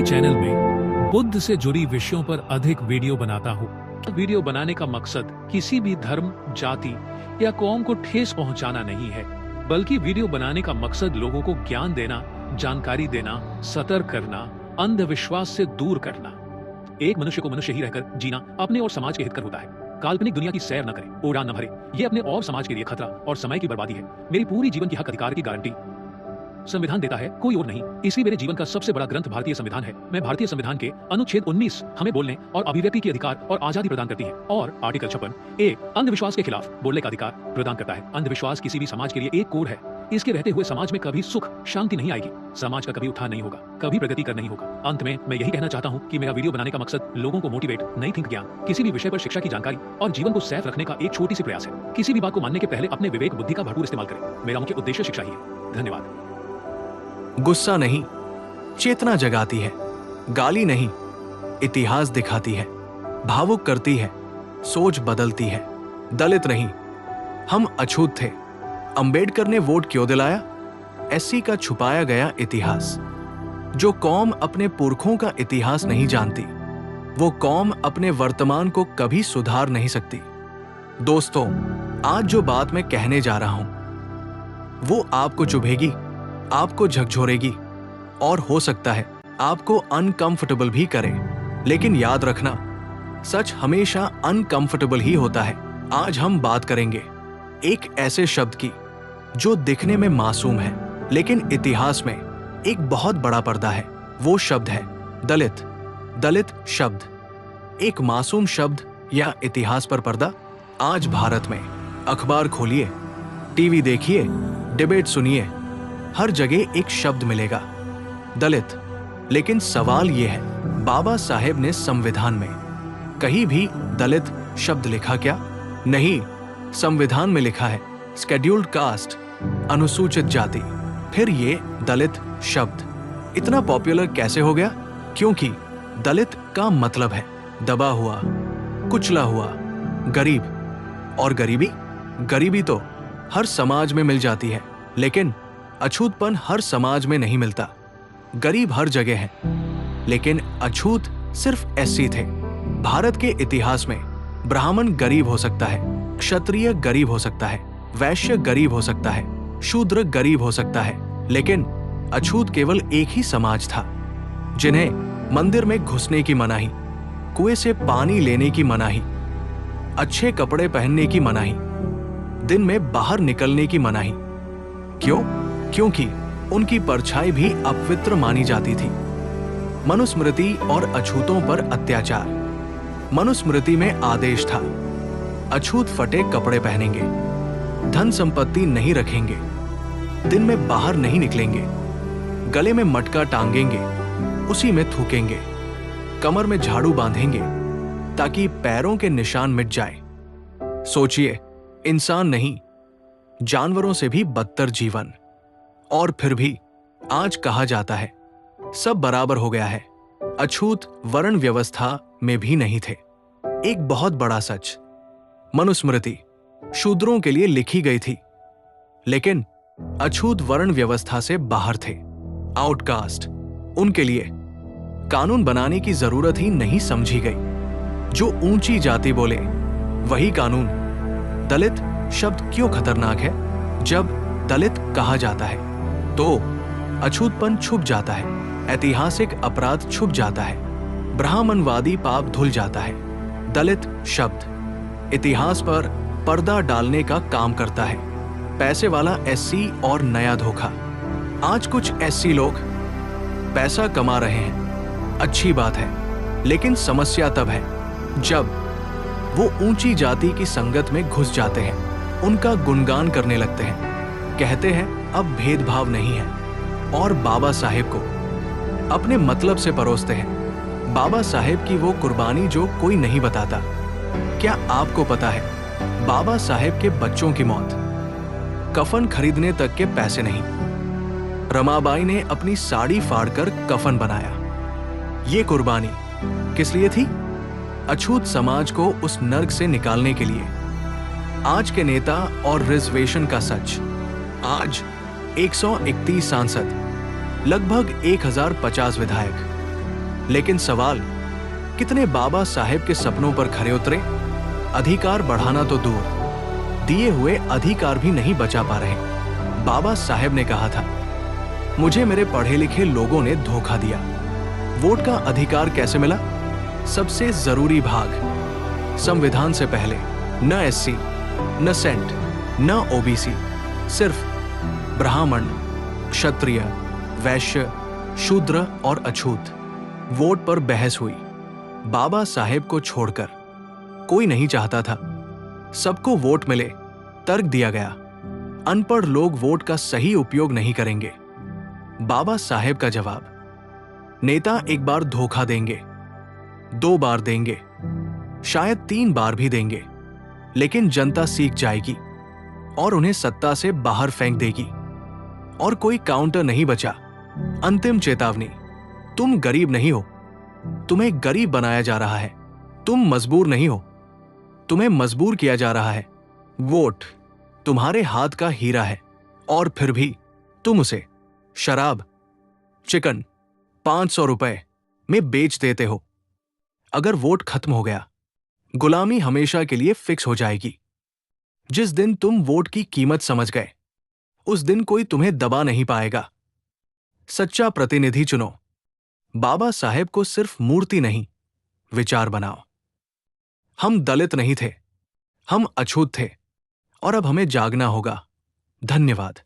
Channel में बुद्ध से जुड़ी विषयों पर अधिक वीडियो बनाता हूँ। वीडियो बनाने का मकसद किसी भी धर्म, जाति या कौम को ठेस पहुंचाना नहीं है, बल्कि वीडियो बनाने का मकसद लोगों को ज्ञान देना, जानकारी देना, सतर्क करना, अंधविश्वास से दूर करना। एक मनुष्य को मनुष्य ही रहकर जीना अपने और समाज के हित कर होता है। काल्पनिक दुनिया की सैर न करे, उड़ान न भरे, ये अपने और समाज के लिए खतरा और समय की बर्बादी है। मेरी पूरी जीवन की हक अधिकार की गारंटी संविधान देता है, कोई और नहीं। इसलिए मेरे जीवन का सबसे बड़ा ग्रंथ भारतीय संविधान है। मैं भारतीय संविधान के अनुच्छेद 19 हमें बोलने और अभिव्यक्ति के अधिकार और आजादी प्रदान करती है, और आर्टिकल 56 अंधविश्वास के खिलाफ बोलने का अधिकार प्रदान करता है। अंधविश्वास किसी भी समाज के लिए एक कोड है। इसके रहते हुए समाज में कभी सुख शांति नहीं आएगी, समाज का कभी उत्थान नहीं होगा, कभी प्रगति कर नहीं होगा। अंत में मैं यही कहना चाहता हूँ कि मेरा वीडियो बनाने का मकसद लोगों को मोटिवेट, नई थिंक ज्ञान, किसी भी विषय पर शिक्षा की जानकारी और जीवन को सेफ रखने का एक छोटी सी प्रयास है। किसी भी बात को मानने के पहले अपने विवेक बुद्धि का भरपूर इस्तेमाल करें। मेरा मुख्य उद्देश्य शिक्षा ही है। धन्यवाद। गुस्सा नहीं, चेतना जगाती है। गाली नहीं, इतिहास दिखाती है। भावुक करती है, सोच बदलती है। दलित नहीं, हम अछूत थे। अंबेडकर ने वोट क्यों दिलाया? एससी का छुपाया गया इतिहास। जो कौम अपने पुरखों का इतिहास नहीं जानती, वो कौम अपने वर्तमान को कभी सुधार नहीं सकती। दोस्तों, आज जो बात मैं कहने जा रहा हूं, वो आपको चुभेगी, आपको झकझोरेगी और हो सकता है आपको अनकंफर्टेबल भी करे। लेकिन याद रखना, सच हमेशा अनकंफर्टेबल ही होता है। आज हम बात करेंगे एक ऐसे शब्द की जो दिखने में मासूम है, लेकिन इतिहास में एक बहुत बड़ा पर्दा है। वो शब्द है दलित। दलित शब्द, एक मासूम शब्द या इतिहास पर पर्दा। आज भारत में अखबार खोलिए, टीवी देखिए, डिबेट सुनिए, हर जगह एक शब्द मिलेगा, दलित। लेकिन सवाल यह है, बाबा साहेब ने संविधान में कहीं भी दलित शब्द लिखा क्या? नहीं, संविधान में लिखा है शेड्यूल्ड कास्ट, अनुसूचित जाति। फिर ये दलित शब्द इतना पॉपुलर कैसे हो गया? क्योंकि दलित का मतलब है दबा हुआ, कुचला हुआ, गरीब। और गरीबी तो हर समाज में मिल जाती है, लेकिन अछूतपन हर समाज में नहीं मिलता। गरीब हर जगह है, लेकिन अछूत सिर्फ एससी थे। भारत के इतिहास में ब्राह्मण गरीब हो सकता है, क्षत्रिय गरीब हो सकता है, वैश्य गरीब हो सकता है, शूद्र गरीब हो सकता है, लेकिन अछूत केवल एक ही समाज था जिन्हें मंदिर में घुसने की मनाही, कुएं से पानी लेने की मनाही, अच्छे कपड़े पहनने की मनाही, दिन में बाहर निकलने की मनाही। क्यों? क्योंकि उनकी परछाई भी अपवित्र मानी जाती थी। मनुस्मृति और अछूतों पर अत्याचार। मनुस्मृति में आदेश था, अछूत फटे कपड़े पहनेंगे, धन संपत्ति नहीं रखेंगे, दिन में बाहर नहीं निकलेंगे, गले में मटका टांगेंगे, उसी में थूकेंगे, कमर में झाड़ू बांधेंगे ताकि पैरों के निशान मिट जाए। सोचिए, इंसान नहीं, जानवरों से भी बदतर जीवन। और फिर भी आज कहा जाता है सब बराबर हो गया है। अछूत वर्ण व्यवस्था में भी नहीं थे। एक बहुत बड़ा सच, मनुस्मृति शूद्रों के लिए लिखी गई थी, लेकिन अछूत वर्ण व्यवस्था से बाहर थे, आउटकास्ट। उनके लिए कानून बनाने की जरूरत ही नहीं समझी गई। जो ऊंची जाति बोले वही कानून। दलित शब्द क्यों खतरनाक है? जब दलित कहा जाता है तो अछूतपन छुप जाता है, ऐतिहासिक अपराध छुप जाता है, ब्राह्मणवादी पाप धुल जाता है। दलित शब्द इतिहास पर पर्दा डालने का काम करता है। पैसे वाला एससी और नया धोखा। आज कुछ एससी लोग पैसा कमा रहे हैं, अच्छी बात है, लेकिन समस्या तब है जब वो ऊंची जाति की संगत में घुस जाते हैं, उनका गुणगान करने लगते हैं, कहते हैं अब भेदभाव नहीं है, और बाबा साहेब को अपने मतलब से परोसते हैं। बाबा साहेब की वो कुर्बानी जो कोई नहीं बताता। क्या आपको पता है, बाबा साहेब के बच्चों की मौत, कफन खरीदने तक के पैसे नहीं। रमाबाई ने अपनी साड़ी फाड़कर कफन बनाया। ये कुर्बानी किस लिए थी? अछूत समाज को उस नर्क से निकालने के लिए। आज के नेता और रिजर्वेशन का सच। आज 131 सांसद, लगभग 1050 विधायक, लेकिन सवाल, कितने बाबा साहेब के सपनों पर खरे उतरे? अधिकार बढ़ाना तो दूर, दिए हुए अधिकार भी नहीं बचा पा रहे। बाबा साहेब ने कहा था, मुझे मेरे पढ़े लिखे लोगों ने धोखा दिया। वोट का अधिकार कैसे मिला? सबसे जरूरी भाग, संविधान से पहले न एससी, न सेंट, न ओबीसी, सिर्फ ब्राह्मण, क्षत्रिय, वैश्य, शूद्र और अछूत। वोट पर बहस हुई। बाबा साहेब को छोड़कर कोई नहीं चाहता था सबको वोट मिले। तर्क दिया गया, अनपढ़ लोग वोट का सही उपयोग नहीं करेंगे। बाबा साहेब का जवाब, नेता एक बार धोखा देंगे, 2 बार देंगे, शायद 3 बार भी देंगे, लेकिन जनता सीख जाएगी और उन्हें सत्ता से बाहर फेंक देगी और कोई काउंटर नहीं बचा। अंतिम चेतावनी, तुम गरीब नहीं हो, तुम्हें गरीब बनाया जा रहा है। तुम मजबूर नहीं हो, तुम्हें मजबूर किया जा रहा है। वोट तुम्हारे हाथ का हीरा है और फिर भी तुम उसे शराब, चिकन, 500 रुपए में बेच देते हो। अगर वोट खत्म हो गया, गुलामी हमेशा के लिए फिक्स हो जाएगी। जिस दिन तुम वोट की कीमत समझ गए, उस दिन कोई तुम्हें दबा नहीं पाएगा। सच्चा प्रतिनिधि चुनो। बाबा साहेब को सिर्फ मूर्ति नहीं, विचार बनाओ। हम दलित नहीं थे, हम अछूत थे और अब हमें जागना होगा। धन्यवाद।